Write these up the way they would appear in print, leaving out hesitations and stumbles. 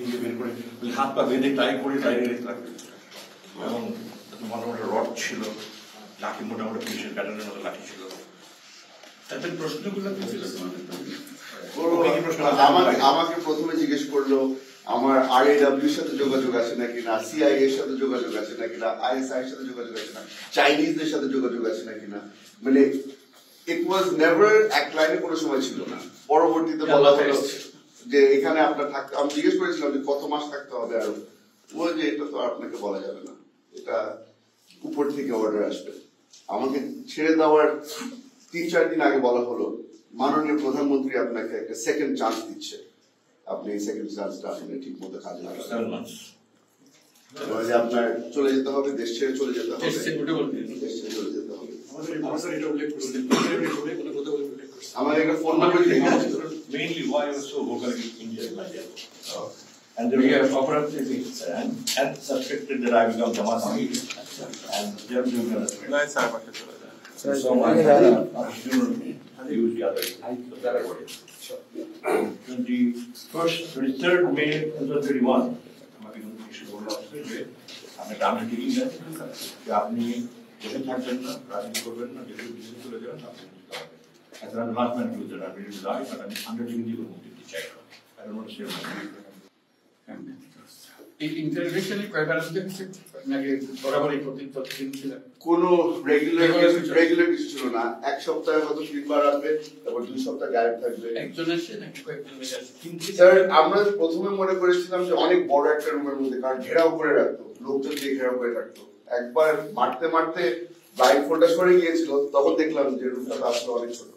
থেকে বের করে হাত পা বেঁধে টাই করে টাই রেখে রাখবে এবং মোটামুটি রড ছিল, লাঠি মোটামুটি পুলিশের ব্যাটানের মতো লাঠি ছিল। তাদের প্রশ্নগুলো আমাকে প্রথমে জিজ্ঞেস করলো আমার RAW এর সাথে যোগাযোগ আছে নাকি না, CIA এর সাথে যোগাযোগ আছে নাকি না, ISI এর সাথে যোগাযোগ আছে না, চাইনিজদের সাথে যোগাযোগ আছে নাকি না। মানে ইট ওয়াজ নেভার এক লাইনে কোনো সময় ছিল না। পরবর্তীতে বলা হলো যে এখানে আপনার থাকতে, আমি জিজ্ঞেস করেছিলাম যে কত মাস থাকতে হবে, আর ওই যে এটা তো আপনাকে বলা যাবে না, এটা উপর থেকে অর্ডার আসবে। আমাকে ছেড়ে দেওয়ার 3-4 দিন আগে বলা হলো মাননীয় প্রধানমন্ত্রী আপনাকে একটা সেকেন্ড চান্স দিচ্ছে, আপনি এই সেকেন্ড চান্সটা আপনি ঠিক মতো কাজে লাগাবেন। আপনার চলে যেতে হবে, দেশ ছেড়ে চলে যেতে হবে, দেশ ছেড়ে চলে যেতে হবে। আমার একটা phone number mainly why I was so vocal against India and they were cooperative and suspected that I become Jamaat and they are doing that. So my use the other 23rd May 2021 আমাকে কিছু বলল যে আমি গ্রামে ticking দেন যে আপনি দেশে থাকবেন না, রাজনীতি করবেন না, দেশে চলে যাবেন, আপনি as an advancement to that, I will resign, but I'm undertaking the move to check. I don't want to say ইন্টারভিউশনে কয়বার আসছে নাকি বরাবরই প্রতিদিন ছিল? কোনো রেগুলার কিছু ছিল না। এক সপ্তাহে হয়তো 3বার আসবে, তারপর 2 সপ্তাহ গায়েব থাকবে। একজন আসে নাকি কয়েকজন আসে? স্যার আমরা প্রথমে মনে করেছিলাম যে অনেক বড় একটা রুমের মধ্যে, কারণ ঘেরাও করে রাখতো, লোকজন দিয়ে ঘেরাও করে রাখতো। একবার মারতে মারতে ব্লাইন্ড ফোল্ডার সরে গিয়েছিল, তখন দেখলাম যে রুমটা আসলে অনেক ছোট।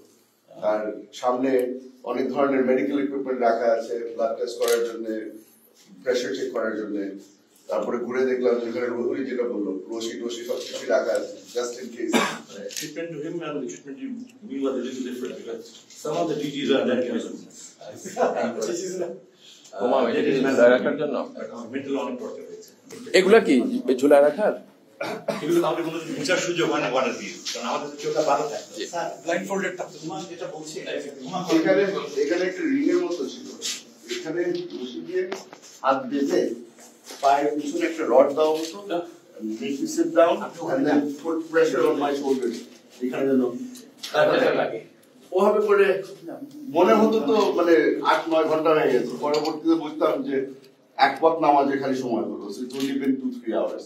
আর সামনে অনেক ধরনের মেডিকেল ইকুইপমেন্ট রাখা আছে, ব্লাড টেস্ট করার জন্য, প্রেসার চেক করার জন্য। তারপরে ঘুরে দেখলাম যেখানে রোহরি যেটা বললো, রশি টশি সবকিছু রাখা আছে just in case. Treatment to him and the treatment to me was a little different because some of the DGs are that kind of mental অনেক torture হয়েছে। এগুলা কি ঝুলা রাখার? এগুলো আমাদের কোনো বিচার সুযোগ হয় না অর্ডার দিয়ে, কারণ আমাদের চোখটা বাধা থাকে। ব্লাইন্ড ফোল্ডেড থাকতো তোমার যেটা বলছি এখানে একটা রিং এর মতো ছিল, এখানে রশি দিয়ে হাত বেঁধে পায়ের পিছনে একটা রড দেওয়া হতো, make me sit down and then put pressure on my shoulders, এখানে যেন লাগে। ওভাবে করে মনে হতো তো মানে 8-9 ঘন্টা হয়ে গেছে। পরবর্তীতে বুঝতাম যে এক ওয়াক্ত নামাজে খালি সময় হলো, so it's only been 2-3 hours.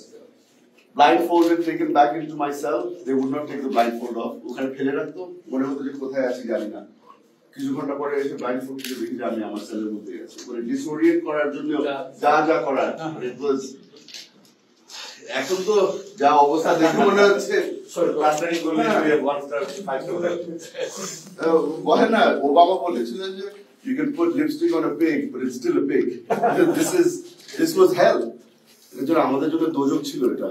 Blindfolded, taken back into my cell, they would not take the blindfold off, ওখানে ফেলে রাখতো, মনে হতো যে কোথায় আছি জানি না। কিছু ঘন্টা পরে এসে ব্লাইন্ডফোল্ড থেকে দেখি যে আমি আমার সেলের মধ্যে আছি। মানে ডিসওরিয়েন্ট করার জন্য যা করার, এখন তো যা অবস্থা দেখে মনে হচ্ছে বলে না, ওবামা বলেছিলেন যে you can put lipstick on a pig but it's still a pig. This was hell. এর জন্য আমাদের জন্য দোজক ছিল এটা।